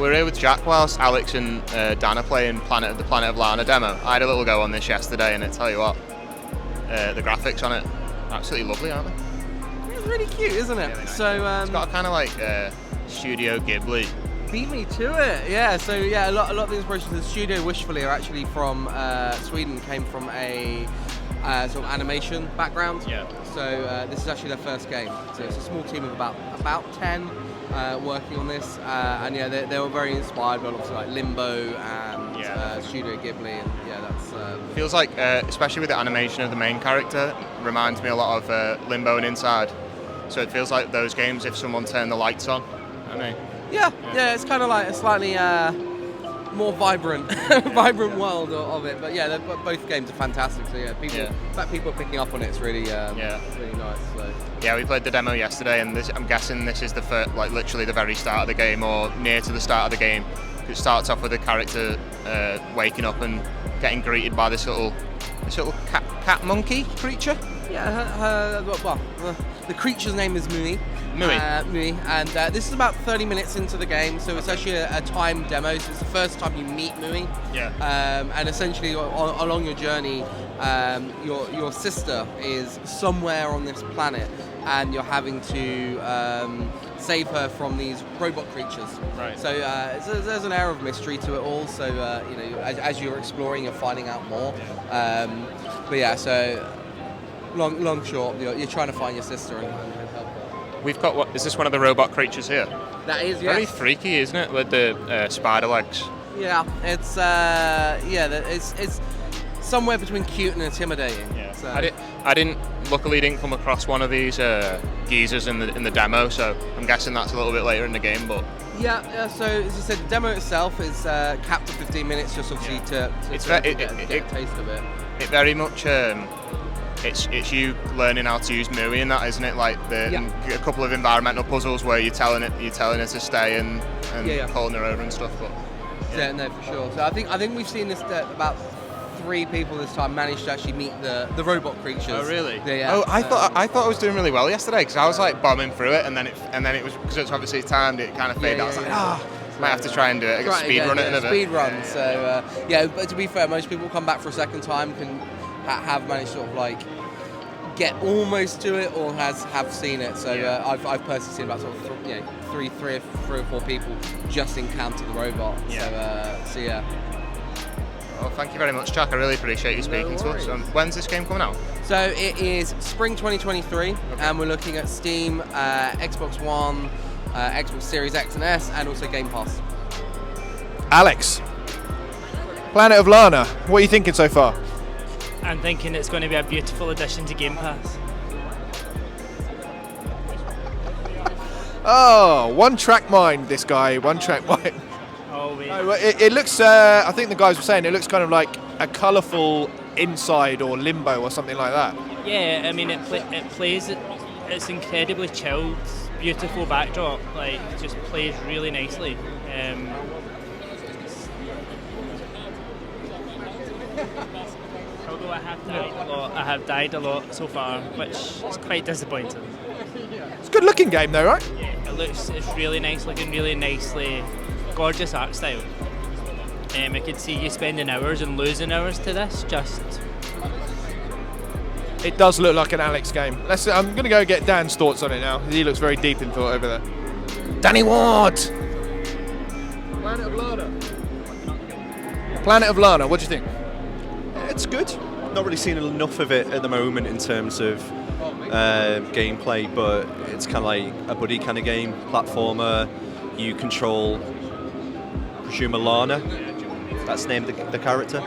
we're here with Jack whilst Alex and Dan are playing the Planet of Lana demo. I had a little go on this yesterday, and I tell you what, the graphics on it, absolutely lovely, aren't they? It's really cute, isn't it? Really nice. So it's got a kind of like Studio Ghibli. Beat me to it, yeah. So yeah, a lot of the inspiration to the Studio Wishfully are actually from Sweden. Came from a sort of animation background. Yeah. So this is actually their first game. So it's a small team of about 10 working on this, and yeah, they were very inspired by obviously like Limbo and Studio Ghibli, and yeah, that's feels like, especially with the animation of the main character, reminds me a lot of Limbo and Inside. So it feels like those games if someone turned the lights on. I mean. Yeah, it's kind of like a slightly more vibrant, vibrant world of it. But yeah, both games are fantastic. So yeah, people are picking up on it. It's really, really nice. So. Yeah, we played the demo yesterday, and I'm guessing this is the first, like literally the very start of the game, or near to the start of the game. It starts off with the character waking up and getting greeted by this little cat monkey creature. Yeah, the creature's name is Mui. Mui, and this is about 30 minutes into the game, so it's actually a timed demo, so it's the first time you meet Mui. Yeah. And essentially, along your journey, your sister is somewhere on this planet, and you're having to save her from these robot creatures. Right. So there's an air of mystery to it all, so as you're exploring, you're finding out more. But yeah, so long short, you're trying to find your sister and help her. We've got is this one of the robot creatures here? That is, yeah. Very freaky, isn't it, with the spider legs? Yeah, it's it's somewhere between cute and intimidating. Yeah. So. I luckily didn't come across one of these geezers in the demo, so I'm guessing that's a little bit later in the game. But yeah. So as I said, the demo itself is capped at 15 minutes, just obviously to get a taste of it. It very much. It's you learning how to use Mui and that, isn't it? Like a couple of environmental puzzles where you're telling her to stay and calling her over and stuff. But yeah, no, for sure. So I think we've seen this about 3 people this time managed to actually meet the robot creatures. Oh really? Yeah. Oh, I thought I was doing really well yesterday because I was like bombing through it, and then it was because it's obviously timed. It kind of faded out. I was like, might have to try and do it. Speed run it in a bit. Speed run. So but to be fair, most people come back for a second time can have managed to sort of like get almost to it or have seen it. So I've personally seen about sort of three or four people just encounter the robot. Yeah. So yeah. Well, thank you very much, Jack. I really appreciate you speaking to us. When's this game coming out? So it is spring 2023, and we're looking at Steam, Xbox One, Xbox Series X and S, and also Game Pass. Alex, Planet of Lana, what are you thinking so far? I'm thinking it's going to be a beautiful addition to Game Pass. Oh, one-track mind, this guy, one-track mind. Oh, wait. No, it looks, I think the guys were saying, it looks kind of like a colourful Inside or Limbo or something like that. Yeah, I mean, it plays, it's incredibly chilled, beautiful backdrop, like, just plays really nicely. Although I have died a lot so far, which is quite disappointing. It's a good looking game though, right? Yeah, it's really nice looking, really nicely, gorgeous art style. I could see you spending hours and losing hours to this, It does look like an Alex game. I'm going to go get Dan's thoughts on it now. He looks very deep in thought over there. Danny Ward! Planet of Lana. Planet of Lana, what do you think? It's good. Not really seen enough of it at the moment in terms of gameplay, but it's kind of like a buddy kind of game, platformer. You control, presume, Lana. That's named the character.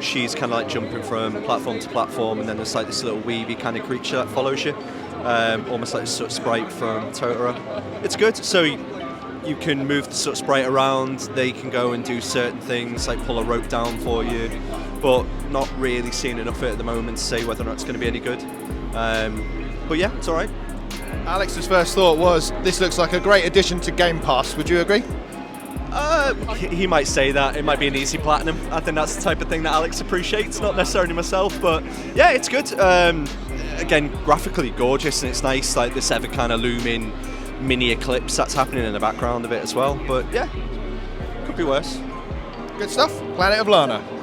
She's kind of like jumping from platform to platform, and then there's like this little weavy kind of creature that follows you, almost like a sort of sprite from Totoro. It's good. So you can move the sort of sprite around. They can go and do certain things, like pull a rope down for you, but not really seeing enough of it at the moment to say whether or not it's going to be any good. But yeah, it's all right. Alex's first thought was, this looks like a great addition to Game Pass. Would you agree? He might say that. It might be an easy platinum. I think that's the type of thing that Alex appreciates, not necessarily myself, but yeah, it's good. Again, graphically gorgeous, and it's nice, like this ever kind of looming mini eclipse that's happening in the background of it as well. But yeah, Could be worse. Good stuff. Planet of Lana.